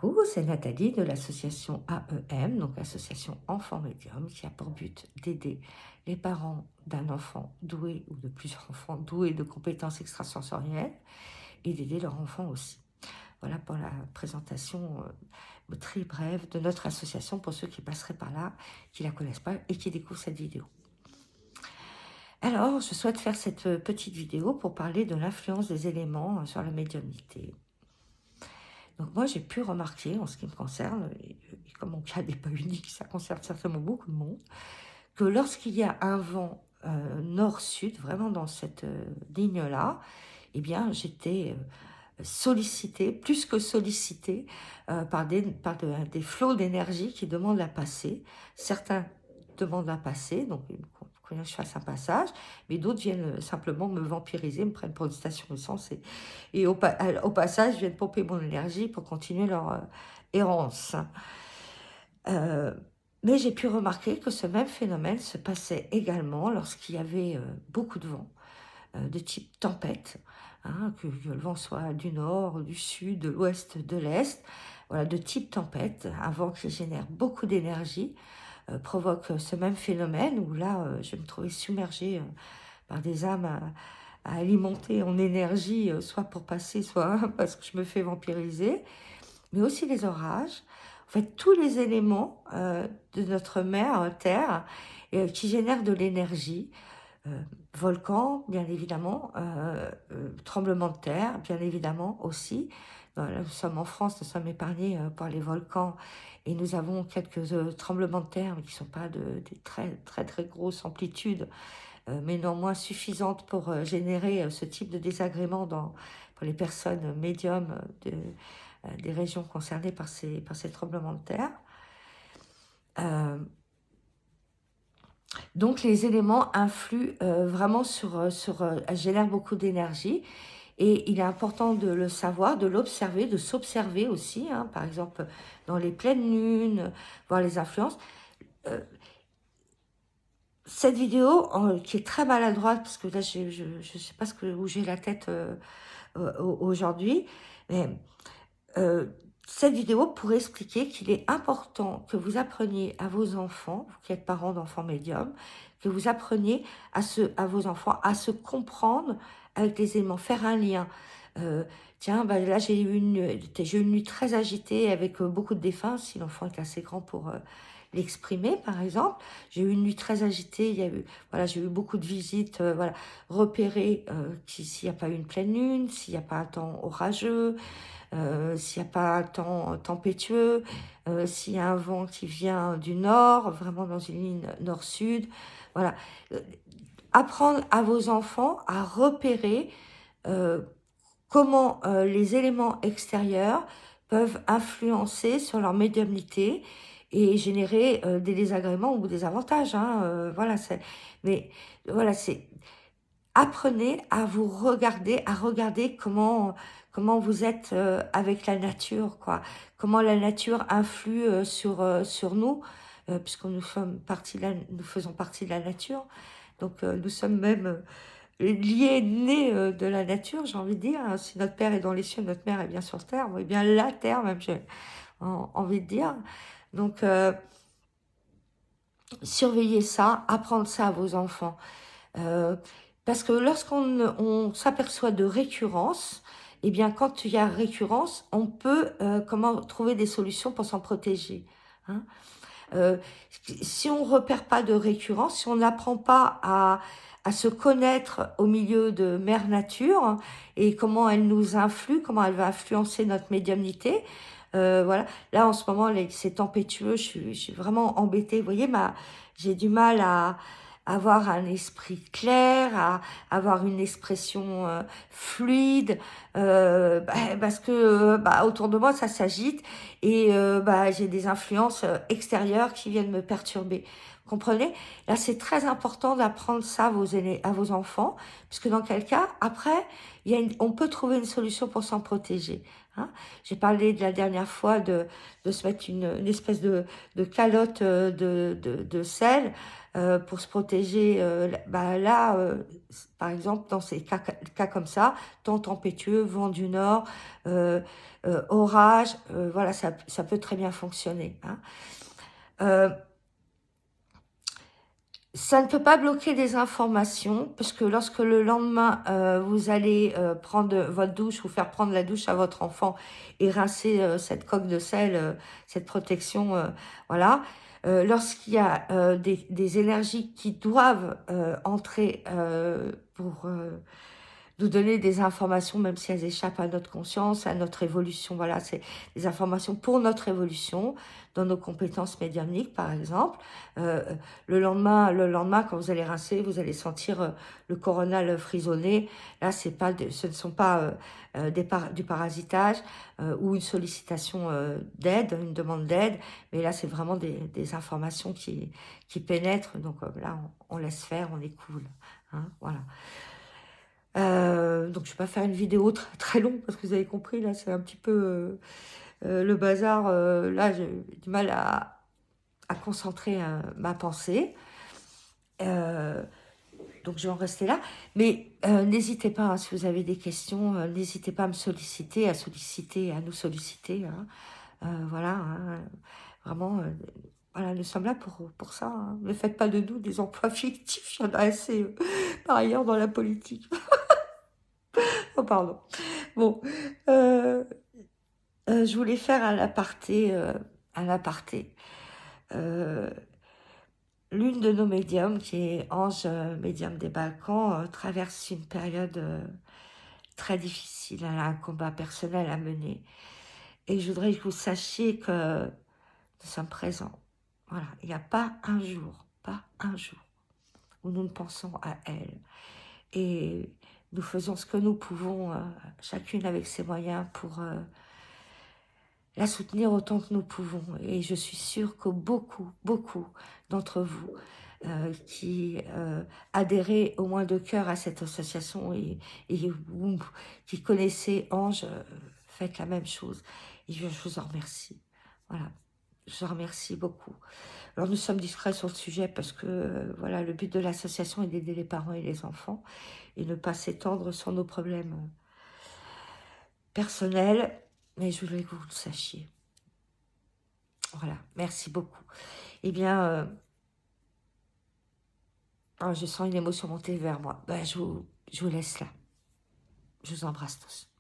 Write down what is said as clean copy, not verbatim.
Coucou, c'est Nathalie de l'association AEM, donc Association Enfants Médium, qui a pour but d'aider les parents d'un enfant doué ou de plusieurs enfants doués de compétences extrasensorielles et d'aider leur enfant aussi. Voilà pour la présentation très brève de notre association pour ceux qui passeraient par là, qui ne la connaissent pas et qui découvrent cette vidéo. Alors, je souhaite faire cette petite vidéo pour parler de l'influence des éléments sur la médiumnité. Donc moi, j'ai pu remarquer, en ce qui me concerne, et comme mon cas n'est pas unique, ça concerne certainement beaucoup de monde, que lorsqu'il y a un vent nord-sud, vraiment dans cette ligne-là, eh bien, j'étais sollicitée, plus que sollicitée, par des flots d'énergie qui demandent à passer. Certains demandent à passer, donc que je fasse un passage, mais d'autres viennent simplement me vampiriser, me prennent pour une station essence et au passage viennent pomper mon énergie pour continuer leur errance. Mais j'ai pu remarquer que ce même phénomène se passait également lorsqu'il y avait beaucoup de vent, de type tempête, hein, que le vent soit du nord, du sud, de l'ouest, de l'est, voilà, de type tempête, un vent qui génère beaucoup d'énergie, provoque ce même phénomène où là, je me trouvais submergée par des âmes à alimenter en énergie, soit pour passer, soit parce que je me fais vampiriser, mais aussi les orages. En fait, tous les éléments de notre mère Terre qui génèrent de l'énergie, volcans, bien évidemment, tremblements de terre, bien évidemment aussi. Là, nous sommes en France, nous sommes épargnés par les volcans et nous avons quelques tremblements de terre mais qui ne sont pas des très grosses amplitudes, mais néanmoins suffisantes pour générer ce type de désagrément pour les personnes médiums des régions concernées par ces tremblements de terre. Donc les éléments influent vraiment génèrent beaucoup d'énergie et il est important de le savoir, de l'observer, de s'observer aussi, hein, par exemple dans les pleines lunes, voir les influences. Cette vidéo qui est très maladroite, parce que là je ne sais pas où j'ai la tête aujourd'hui, mais cette vidéo pour expliquer qu'il est important que vous appreniez à vos enfants, vous qui êtes parents d'enfants médiums, que vous appreniez à vos enfants à se comprendre avec les éléments, faire un lien. Tiens, bah là j'ai eu une nuit très agitée avec beaucoup de défunts, si l'enfant est assez grand pour l'exprimer, par exemple. J'ai eu une nuit très agitée, j'ai eu beaucoup de visites, voilà, repérer s'il n'y a pas eu une pleine lune, s'il n'y a pas un temps orageux, s'il n'y a pas un temps tempétueux, s'il y a un vent qui vient du nord, vraiment dans une ligne nord-sud. Voilà. Apprendre à vos enfants à repérer comment les éléments extérieurs peuvent influencer sur leur médiumnité et générer des désagréments ou des avantages. Hein, voilà, mais voilà, apprenez à vous regarder, à regarder comment vous êtes avec la nature, quoi. Comment la nature influe sur nous, puisque nous faisons partie de la nature. Donc nous sommes même liés, nés de la nature, j'ai envie de dire. Si notre père est dans les cieux, notre mère est bien sur terre. Et bien la terre, même, j'ai envie de dire. Donc surveillez ça, apprendre ça à vos enfants. Parce que lorsqu'on s'aperçoit de récurrence, eh bien, quand il y a récurrence, on peut trouver des solutions pour s'en protéger. Hein. Si on ne repère pas de récurrence, si on n'apprend pas à se connaître au milieu de Mère Nature et comment elle nous influe, comment elle va influencer notre médiumnité, voilà. Là, en ce moment, c'est tempétueux, je suis vraiment embêtée. Vous voyez, j'ai du mal à avoir un esprit clair, à avoir une expression fluide, parce que autour de moi, ça s'agite et j'ai des influences extérieures qui viennent me perturber. Comprenez? Là, c'est très important d'apprendre ça à vos enfants, puisque dans quel cas, après, on peut trouver une solution pour s'en protéger. Hein. J'ai parlé de la dernière fois de se mettre une espèce de calotte de sel pour se protéger. Là, par exemple, dans ces cas comme ça, temps tempétueux, vent du nord, orage, voilà, ça peut très bien fonctionner. Hein. Euh, Ça ne peut pas bloquer des informations, parce que lorsque le lendemain, vous allez prendre votre douche ou faire prendre la douche à votre enfant et rincer cette coque de sel, cette protection, voilà. Lorsqu'il y a des énergies qui doivent entrer pour nous donner des informations, même si elles échappent à notre conscience, à notre évolution. Voilà, c'est des informations pour notre évolution, dans nos compétences médiumniques, par exemple. Euh, le lendemain, quand vous allez rincer, vous allez sentir le coronal frissonner. Là, ce ne sont pas du parasitage ou une sollicitation d'aide, une demande d'aide, mais là, c'est vraiment des informations qui pénètrent. Donc là, on laisse faire, on est cool. Hein, voilà. Donc, je vais pas faire une vidéo très longue parce que vous avez compris, là, c'est un petit peu le bazar. Là, j'ai du mal à concentrer ma pensée. Euh, donc, je vais en rester là. Mais n'hésitez pas, hein, si vous avez des questions, n'hésitez pas à me solliciter, à nous solliciter. Hein. Voilà, hein, vraiment, voilà, nous sommes là pour ça. Hein. Ne faites pas de nous des emplois fictifs, il y en a assez par ailleurs dans la politique. Oh, pardon. Bon, euh, je voulais faire un aparté. Un aparté. Euh, L'une de nos médiums, qui est Ange, médium des Balkans, traverse une période très difficile. Elle a un combat personnel à mener. Et je voudrais que vous sachiez que nous sommes présents. Voilà, il n'y a pas un jour, où nous ne pensons à elle. Et nous faisons ce que nous pouvons, chacune avec ses moyens, pour la soutenir autant que nous pouvons. Et je suis sûre que beaucoup d'entre vous qui adhérez au moins de cœur à cette association et vous qui connaissez Ange, faites la même chose. Et je vous en remercie. Voilà, je vous en remercie beaucoup. Alors nous sommes discrets sur le sujet parce que voilà, le but de l'association est d'aider les parents et les enfants et ne pas s'étendre sur nos problèmes personnels. Mais je voulais que vous le sachiez. Voilà, merci beaucoup. Eh bien, je sens une émotion monter vers moi. Ben, je vous laisse là. Je vous embrasse tous.